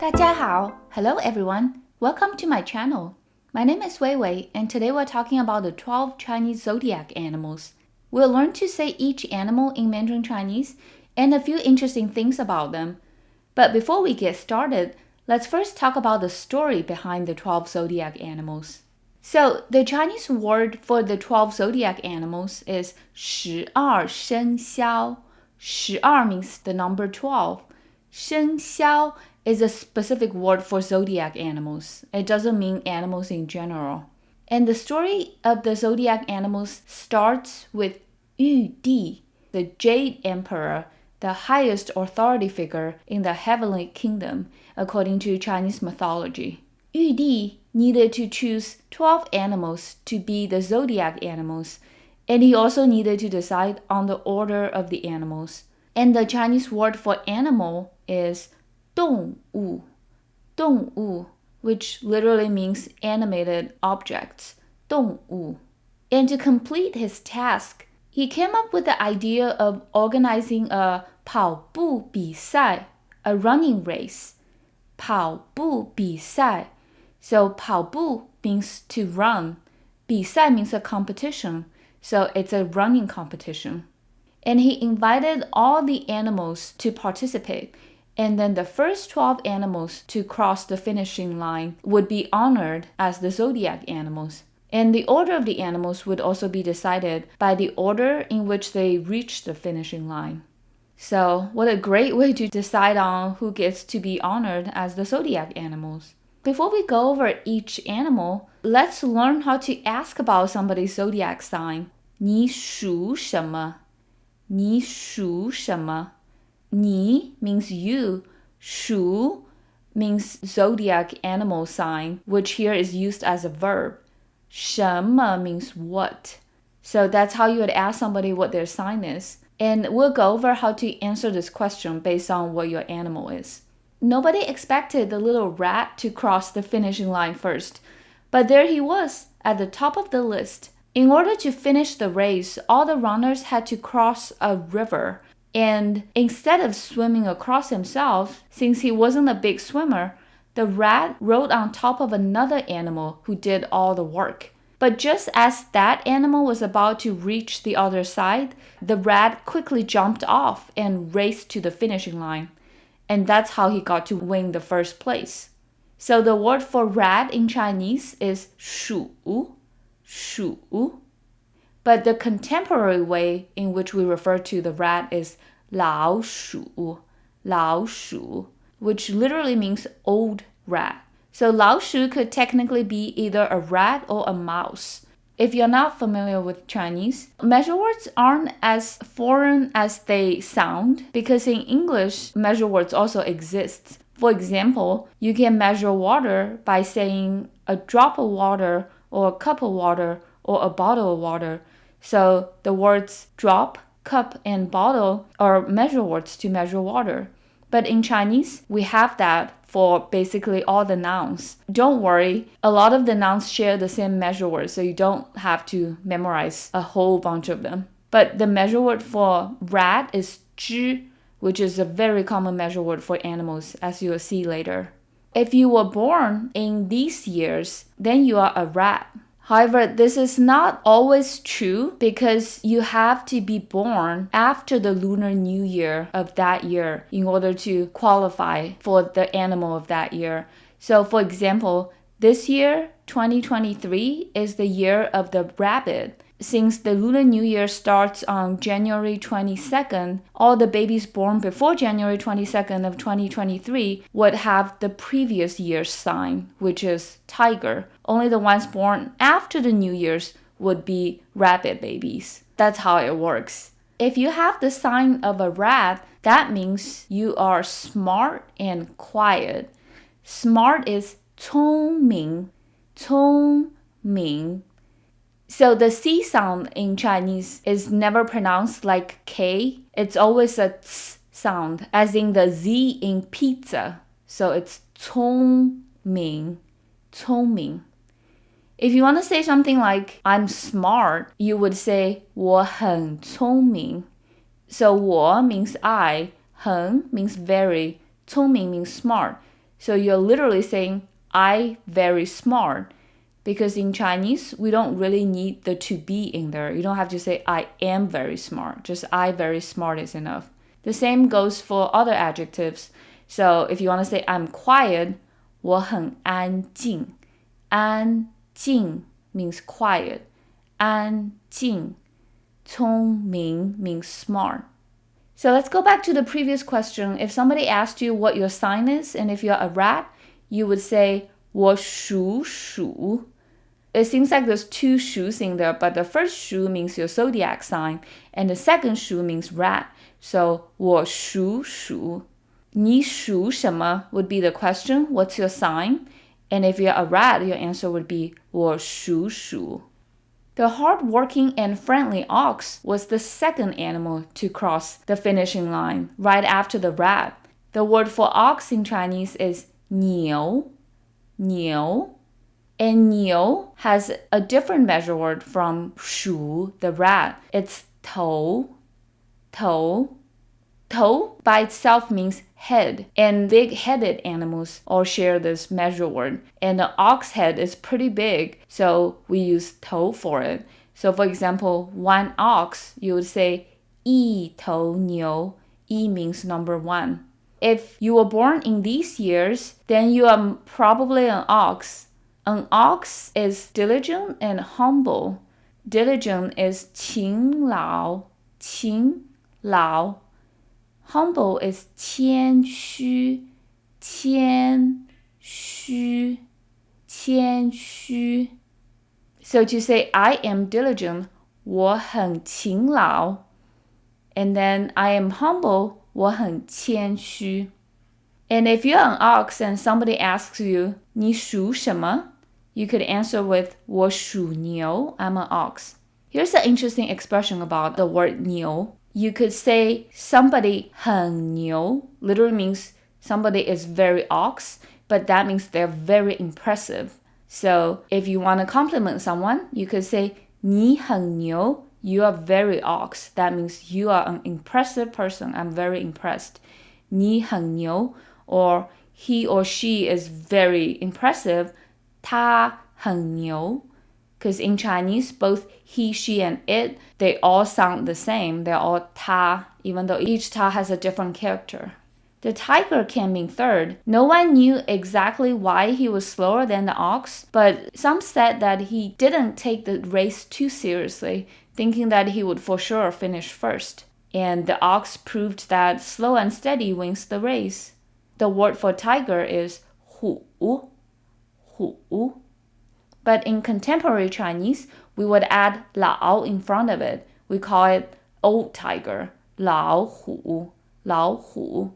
大家好, hello everyone. Welcome to my channel. My name is Wei Wei, and today we're talking about the 12 Chinese zodiac animals. We'll learn to say each animal in Mandarin Chinese and a few interesting things about them. But before we get started, let's first talk about the story behind the 12 zodiac animals. So, the Chinese word for the 12 zodiac animals is 12生肖. 12 means the number 12. 生肖 is a specific word for zodiac animals. It doesn't mean animals in general. And the story of the zodiac animals starts with Yu Di, the Jade Emperor, the highest authority figure in the heavenly kingdom, according to Chinese mythology. Yu Di needed to choose 12 animals to be the zodiac animals, and he also needed to decide on the order of the animals. And the Chinese word for animal is 动物, 动物, which literally means animated objects, 动物. And to complete his task, he came up with the idea of organizing a 跑步比赛, a running race. 跑步比赛. So 跑步 means to run. 比赛 means a competition. So it's a running competition. And he invited all the animals to participate. And then the first 12 animals to cross the finishing line would be honored as the zodiac animals. And the order of the animals would also be decided by the order in which they reached the finishing line. So, what a great way to decide on who gets to be honored as the zodiac animals. Before we go over each animal, let's learn how to ask about somebody's zodiac sign. 你属什么?你属什么?你 means you, 属 means zodiac animal sign, which here is used as a verb. 什么 means what. So that's how you would ask somebody what their sign is. And we'll go over how to answer this question based on what your animal is. Nobody expected the little rat to cross the finishing line first, but there he was at the top of the list. In order to finish the race, all the runners had to cross a river. And instead of swimming across himself, since he wasn't a big swimmer, the rat rode on top of another animal who did all the work. But just as that animal was about to reach the other side, the rat quickly jumped off and raced to the finishing line. And that's how he got to win the first place. So the word for rat in Chinese is 鼠, 鼠. But the contemporary way in which we refer to the rat is 老鼠, 老鼠, which literally means old rat. So 老鼠 could technically be either a rat or a mouse. If you're not familiar with Chinese, measure words aren't as foreign as they sound because in English, measure words also exist. For example, you can measure water by saying a drop of water or a cup of water or a bottle of water. So the words drop, cup, and bottle are measure words to measure water. But in Chinese, we have that for basically all the nouns. Don't worry, a lot of the nouns share the same measure word, so you don't have to memorize a whole bunch of them. But the measure word for rat is 只, which is a very common measure word for animals, as you will see later. If you were born in these years, then you are a rat. However, this is not always true because you have to be born after the Lunar New Year of that year in order to qualify for the animal of that year. So, for example, this year, 2023, is the year of the rabbit. Since the Lunar New Year starts on January 22nd, all the babies born before January 22nd of 2023 would have the previous year's sign, which is tiger. Only the ones born after the New Year's would be rabbit babies. That's how it works. If you have the sign of a rat, that means you are smart and quiet. Smart is 聪明, 聪明. So the C sound in Chinese is never pronounced like K. It's always a ts sound, as in the Z in pizza. So it's 聪明, 聪明. If you want to say something like, I'm smart, you would say, 我很聪明. So 我 means I, 很 means very, 聪明 means smart. So you're literally saying, I very smart. Because in Chinese, we don't really need the to be in there. You don't have to say, I am very smart. Just I very smart is enough. The same goes for other adjectives. So if you want to say, I'm quiet, 我很安静. 安静 means quiet. 安静. 聪明 means smart. So let's go back to the previous question. If somebody asked you what your sign is, and if you're a rat, you would say, 我属鼠. It seems like there's two shoes in there, but the first shoe means your zodiac sign, and the second shoe means rat. So, 我属鼠. 你属什么 would be the question, what's your sign? And if you're a rat, your answer would be 我属鼠. The hard-working and friendly ox was the second animal to cross the finishing line, right after the rat. The word for ox in Chinese is 牛, 牛. And 牛 has a different measure word from 鼠, the rat. It's 头, 头. 头 by itself means head, and big-headed animals all share this measure word. And the ox head is pretty big, so we use 头 for it. So for example, one ox, you would say 一头牛. 一 means number one. If you were born in these years, then you are probably an ox. An ox is diligent and humble. Diligent is 勤劳, 勤劳. Humble is 谦虚, 谦虚, 谦虚. So to say I am diligent, 我很勤劳. And then I am humble, 我很谦虚. And if you're an ox and somebody asks you, 你属什么? You could answer with 我属牛, I'm an ox. Here's an interesting expression about the word 牛. You could say somebody 很牛, literally means somebody is very ox, but that means they're very impressive. So if you want to compliment someone, you could say 你很牛, you are very ox. That means you are an impressive person. I'm very impressed. 你很牛, or he or she is very impressive. 他很牛. Because in Chinese, both he, she, and it, they all sound the same. They're all 他, even though each 他 has a different character. The tiger came in third. No one knew exactly why he was slower than the ox, but some said that he didn't take the race too seriously, thinking that he would for sure finish first. And the ox proved that slow and steady wins the race. The word for tiger is 虎, 虎. But in contemporary Chinese, we would add 老 in front of it. We call it old tiger, 老虎, 老虎.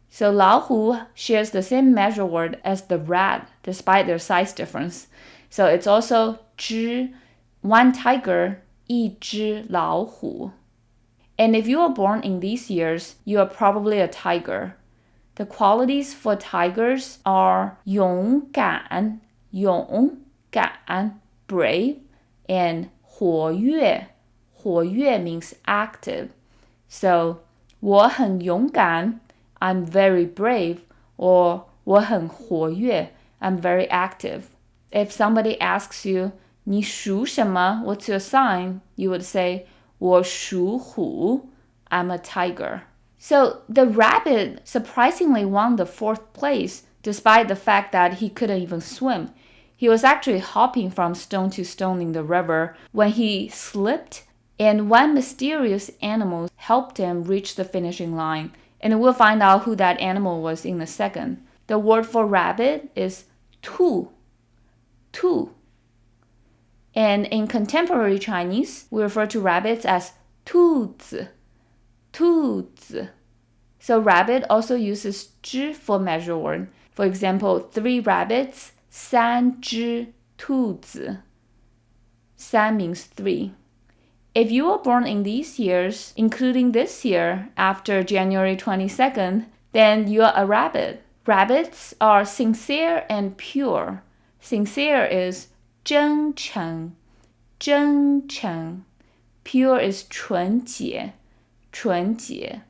So 老虎shares the same measure word as the rat, despite their size difference. So it's also 只, one tiger, 一只老虎. And if you were born in these years, you are probably a tiger. The qualities for tigers are 勇敢, 勇敢, brave, and 活跃. 活跃 means active. So 我很勇敢, I'm very brave, or 我很活跃, I'm very active. If somebody asks you, 你属什么? What's your sign? You would say, 我属虎, I'm a tiger. So the rabbit surprisingly won the fourth place, despite the fact that he couldn't even swim. He was actually hopping from stone to stone in the river when he slipped, and one mysterious animal helped him reach the finishing line. And we'll find out who that animal was in a second. The word for rabbit is 兔, 兔. And in contemporary Chinese, we refer to rabbits as 兔子, 兔子. So rabbit also uses 只 for measure word. For example, 3 rabbits, 三只兔子. 三 means 3. If you were born in these years, including this year, after January 22nd, then you are a rabbit. Rabbits are sincere and pure. Sincere is 真诚, 真诚. Pure is 纯洁, 纯洁.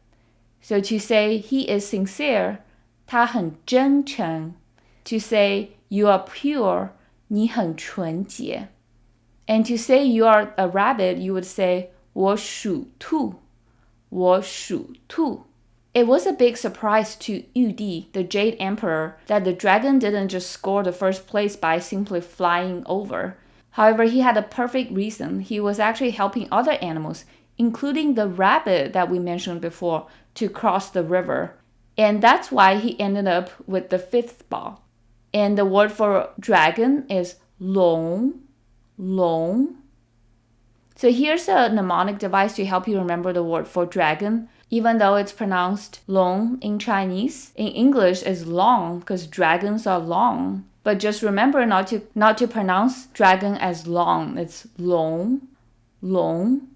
So to say he is sincere, 他很真诚. To say you are pure, 你很纯洁. And to say you are a rabbit, you would say 我属兔,我属兔. It was a big surprise to Yu Di, the Jade Emperor, that the dragon didn't just score the first place by simply flying over. However, he had a perfect reason. He was actually helping other animals, including the rabbit that we mentioned before, to cross the river. And that's why he ended up with the 5th spot. And the word for dragon is 龙, 龙. So here's a mnemonic device to help you remember the word for dragon. Even though it's pronounced 龙 in Chinese, in English it's long because dragons are long. But just remember not to pronounce dragon as long. It's 龙, 龙.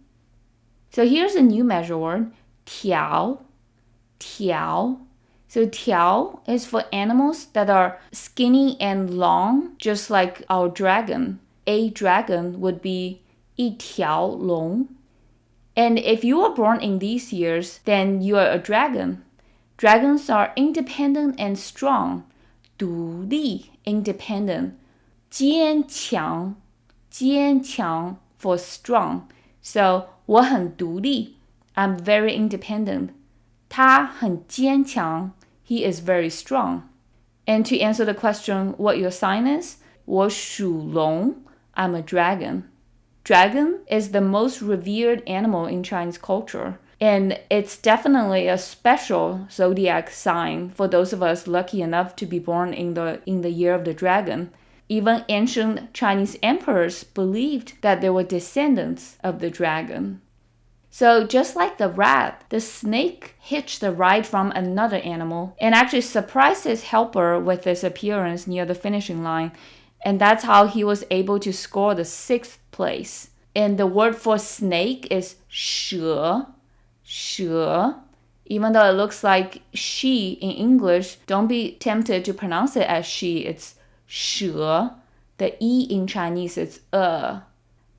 So here's a new measure word, 条, 条. So 条 is for animals that are skinny and long, just like our dragon. A dragon would be 一条龙. And if you were born in these years, then you are a dragon. Dragons are independent and strong. 独立 independent. 坚强 坚强 for strong. So 我很独立 I'm very independent. 他很坚强 he is very strong. And to answer the question what your sign is, 我属龙 I'm a dragon. Dragon is the most revered animal in Chinese culture, and it's definitely a special zodiac sign for those of us lucky enough to be born in the year of the dragon. Even ancient Chinese emperors believed that they were descendants of the dragon. So just like the rat, the snake hitched a ride from another animal and actually surprised his helper with his appearance near the finishing line. And that's how he was able to score the 6th place. And the word for snake is 蛇, 蛇. Even though it looks like she in English, don't be tempted to pronounce it as she. It's 蛇. The E in Chinese is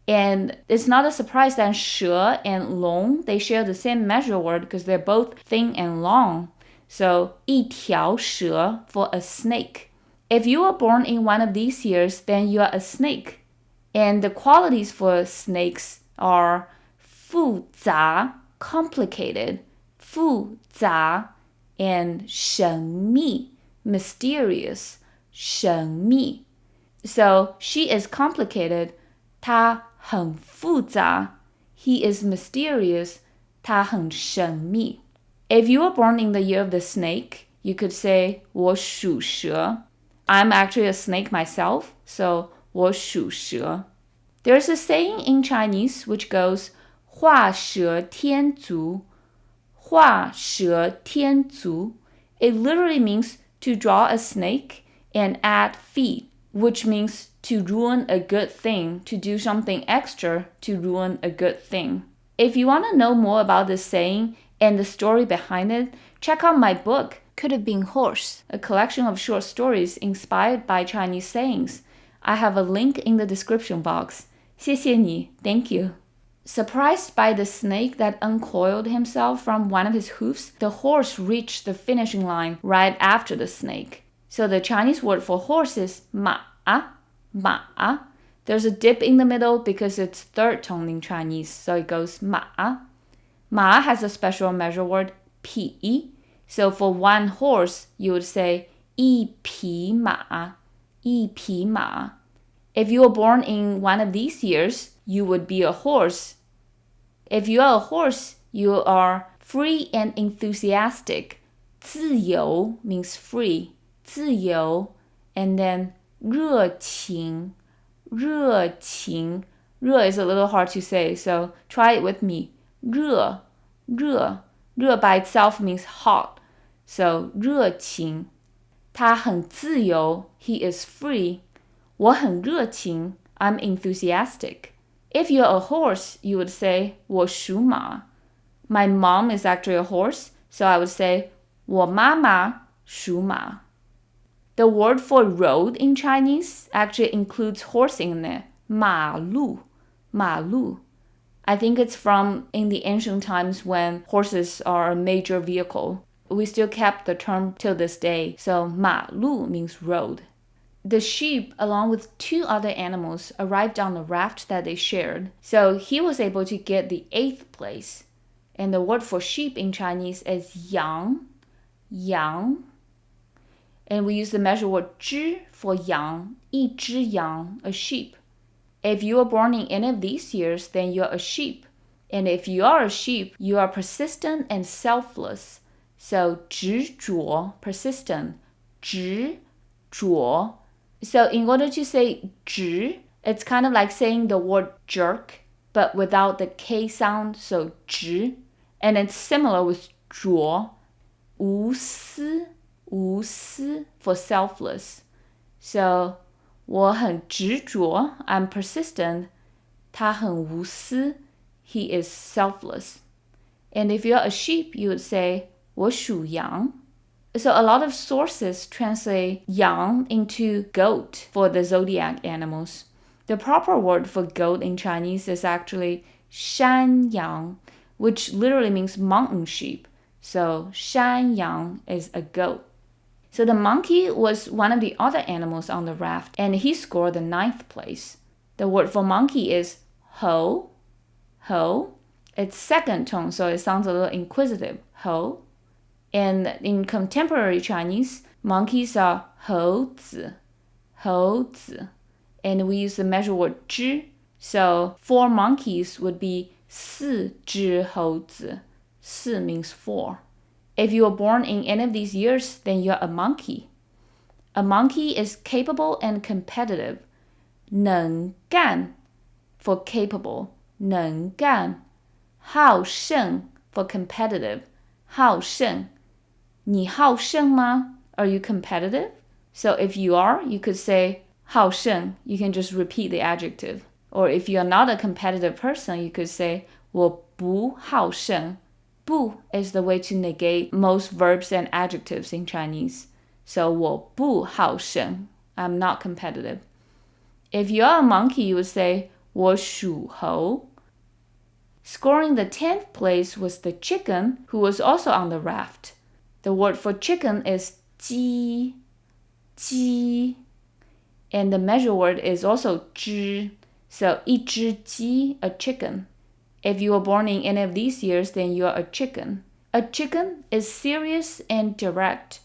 And it's not a surprise that 蛇 and 龙, they share the same measure word because they're both thin and long. So 一条蛇 for a snake. If you were born in one of these years, then you are a snake. And the qualities for snakes are 复杂, complicated, 复杂, and 神秘, mysterious, 神秘. So she is complicated, 她很复杂. He is mysterious, 他很神秘. If you were born in the year of the snake, you could say 我属蛇. I'm actually a snake myself, so 我属蛇. There's a saying in Chinese which goes 画蛇添足. 画蛇添足. It literally means to draw a snake and add feet, which means to ruin a good thing, to do something extra to ruin a good thing. If you want to know more about this saying and the story behind it, check out my book, Could Have Been Horse, a collection of short stories inspired by Chinese sayings. I have a link in the description box. 谢谢你, thank you. Surprised by the snake that uncoiled himself from one of his hoofs, the horse reached the finishing line right after the snake. So the Chinese word for horse is 马, 马. There's a dip in the middle because it's third tone in Chinese, so it goes 马. 马 has a special measure word 匹. So for one horse, you would say 一匹马, 一匹马. If you were born in one of these years, you would be a horse. If you are a horse, you are free and enthusiastic. 自由 means free. 自由. And then 热情. 热情. 热 is a little hard to say, so try it with me. 热. 热. 热 by itself means hot. So 热情. 他很自由. He is free. 我很热情. I'm enthusiastic. If you're a horse, you would say 我属马. My mom is actually a horse, so I would say 我妈妈属马. The word for road in Chinese actually includes horse in it. 马路. 马路. I think it's from in the ancient times when horses are a major vehicle. We still kept the term till this day. So 马路 means road. The sheep, along with 2 other animals, arrived on the raft that they shared. So he was able to get the 8th place. And the word for sheep in Chinese is yang, yang. And we use the measure word 只 for yang, 一只羊, a sheep. If you were born in any of these years, then you're a sheep. And if you are a sheep, you are persistent and selfless. So 执着, persistent, 执着. So in order to say 执, it's kind of like saying the word jerk, but without the K sound, so 执. And it's similar with 着, 无私, 无私 for selfless. So 我很执着, I'm persistent. 他很无私, he is selfless. And if you're a sheep, you would say 我属羊. So a lot of sources translate yang into goat for the zodiac animals. The proper word for goat in Chinese is actually 山羊, which literally means mountain sheep. So 山羊 is a goat. So the monkey was one of the other animals on the raft, and he scored the 9th place. The word for monkey is ho, ho. It's second tone, so it sounds a little inquisitive, ho. And in contemporary Chinese, monkeys are 猴子, 猴子. And we use the measure word 只, so 4 monkeys would be 四只猴子. 四 means 4. If you were born in any of these years, then you're a monkey. A monkey is capable and competitive. 能干 for capable, 能干. 好胜 for competitive, 好胜. 你好胜吗? Are you competitive? So if you are, you could say 好胜. You can just repeat the adjective. Or if you're not a competitive person, you could say 我不好胜. 不 is the way to negate most verbs and adjectives in Chinese. So 我不好胜. I'm not competitive. If you're a monkey, you would say 我属猴. Scoring the 10th place was the chicken, who was also on the raft. The word for chicken is 鸡, 鸡. And the measure word is also 只. So 一只鸡, a chicken. If you were born in any of these years, then you are a chicken. A chicken is serious and direct.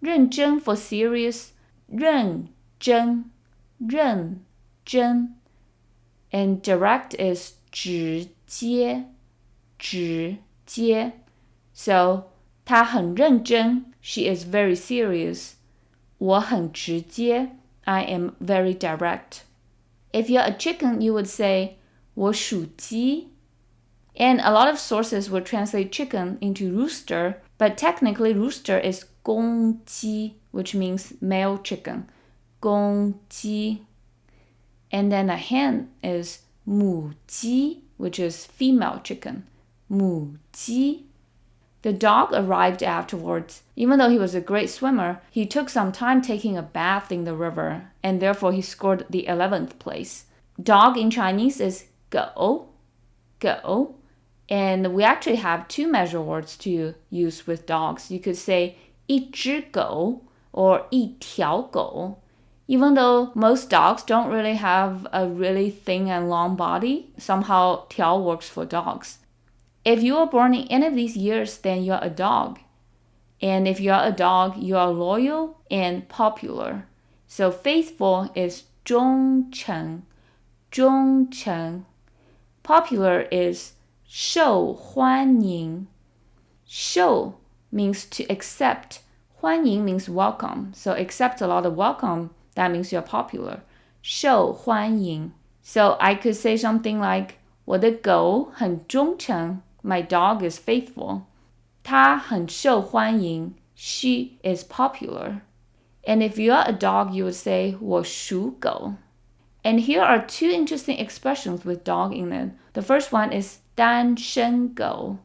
认真 for serious, 认真, 认真. And direct is 直接, 直接. So 她很认真, she is very serious. 我很直接, I am very direct. If you're a chicken, you would say 我属鸡. And a lot of sources would translate chicken into rooster, but technically rooster is 公鸡, which means male chicken. 公鸡. And then a hen is 母鸡, which is female chicken. 母鸡. The dog arrived afterwards. Even though he was a great swimmer, he took some time taking a bath in the river, and therefore he scored the 11th place. Dog in Chinese is 狗, 狗. And we actually have 2 measure words to use with dogs. You could say 一只狗 or 一条狗. Even though most dogs don't really have a really thin and long body, somehow 条 works for dogs. If you were born in any of these years, then you're a dog. And if you're a dog, you are loyal and popular. So faithful is 忠诚, 忠诚. Popular is 受欢迎. 受 means to accept. 欢迎 means welcome. So accept a lot of welcome, that means you're popular. 受欢迎. So I could say something like 我的狗很忠诚. My dog is faithful. 它很受欢迎. She is popular. And if you're a dog, you would say 我属狗. And here are 2 interesting expressions with dog in it. The first one is 单身狗.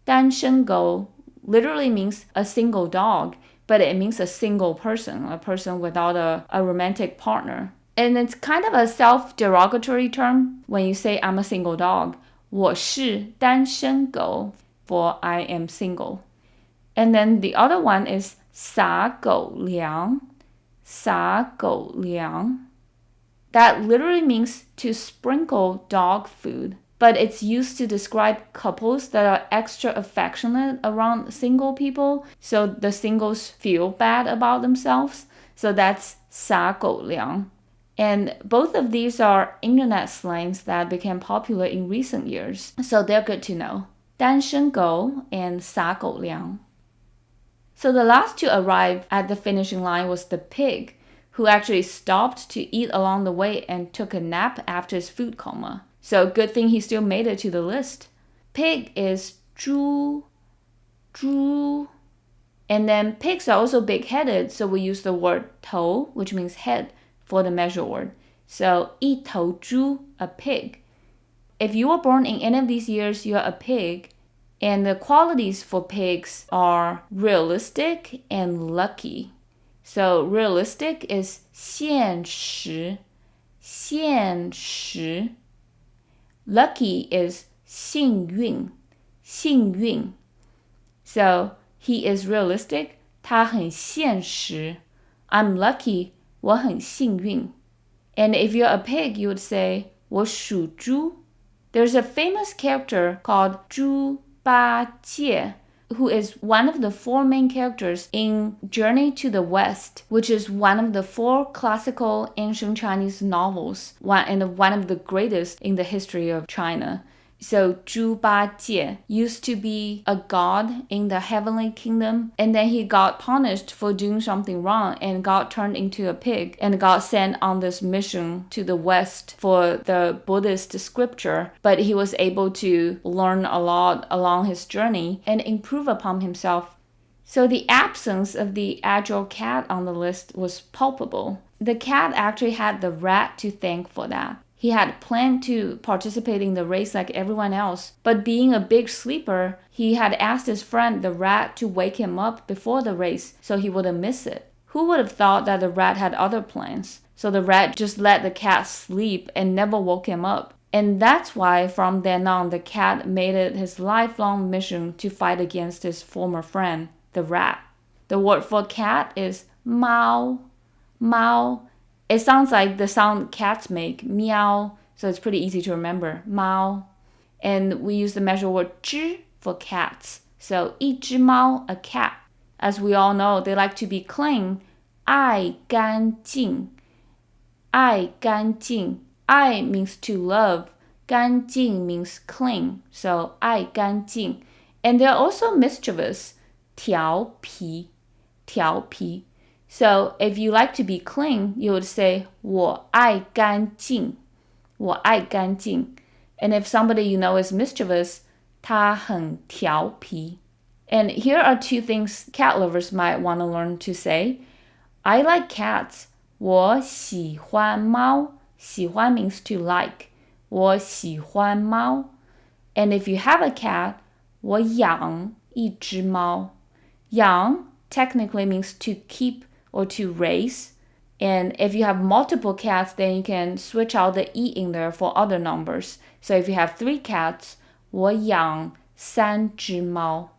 单身狗 literally means a single dog, but it means a single person, a person without a romantic partner. And it's kind of a self-derogatory term when you say I'm a single dog. 我是单身狗 for I am single. And then the other one is 撒狗粮. 撒狗粮. That literally means to sprinkle dog food, but it's used to describe couples that are extra affectionate around single people, so the singles feel bad about themselves. So that's 撒狗粮. And both of these are internet slangs that became popular in recent years, so they're good to know. 单身狗 and 撒狗粮. So the last to arrive at the finishing line was the pig, who actually stopped to eat along the way and took a nap after his food coma. So good thing he still made it to the list. Pig is 猪, 猪. And then pigs are also big-headed, so we use the word 头, which means head, for the measure word. So 一头猪, a pig. If you were born in any of these years, you're a pig. And the qualities for pigs are realistic and lucky. So realistic is 现实, 现实. Lucky is 幸运, 幸运. So he is realistic, 他很现实. I'm lucky, 我很幸运. And if you're a pig, you would say 我属猪. There's a famous character called 猪八戒, who is one of the 4 main characters in Journey to the West, which is one of the 4 classical ancient Chinese novels, and one of the greatest in the history of China. So 猪八戒 used to be a god in the heavenly kingdom, and then he got punished for doing something wrong and got turned into a pig and got sent on this mission to the West for the Buddhist scripture. But he was able to learn a lot along his journey and improve upon himself. So the absence of the agile cat on the list was palpable. The cat actually had the rat to thank for that. He had planned to participate in the race like everyone else, but being a big sleeper, he had asked his friend the rat to wake him up before the race so he wouldn't miss it. Who would have thought that the rat had other plans? So the rat just let the cat sleep and never woke him up. And that's why from then on the cat made it his lifelong mission to fight against his former friend, the rat. The word for cat is 猫, 猫. It sounds like the sound cats make, meow, so it's pretty easy to remember, 猫. And we use the measure word 只 for cats. So 一只猫, a cat. As we all know, they like to be clean, 爱干净, 爱干净. 爱 means to love, 干净 means clean, so 爱干净. And they're also mischievous, 调皮, 调皮. So if you like to be clean, you would say 我爱干净, 我爱干净. And if somebody you know is mischievous, 他很调皮. And here are 2 things cat lovers might want to learn to say. I like cats. 我喜欢猫. 喜欢 means to like. 我喜欢猫. And if you have a cat, 我养一只猫. 养 technically means to keep or to raise. And if you have multiple cats, then you can switch out the e in there for other numbers. So if you have 3 cats, 我养3只猫.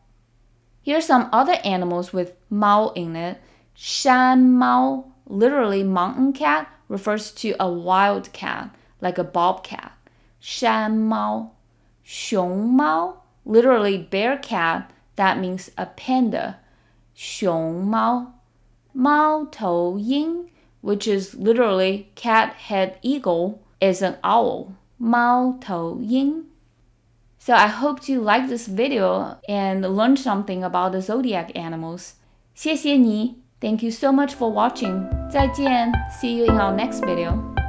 Here's some other animals with 猫 in it. 山猫, literally mountain cat, refers to a wild cat, like a bobcat. 山猫. 熊猫, literally bear cat, that means a panda. 熊猫. 猫头鹰, which is literally cat head eagle, is an owl. 猫头鹰. So I hope you liked this video and learned something about the zodiac animals. 谢谢你. Thank you so much for watching. 再见. See you in our next video.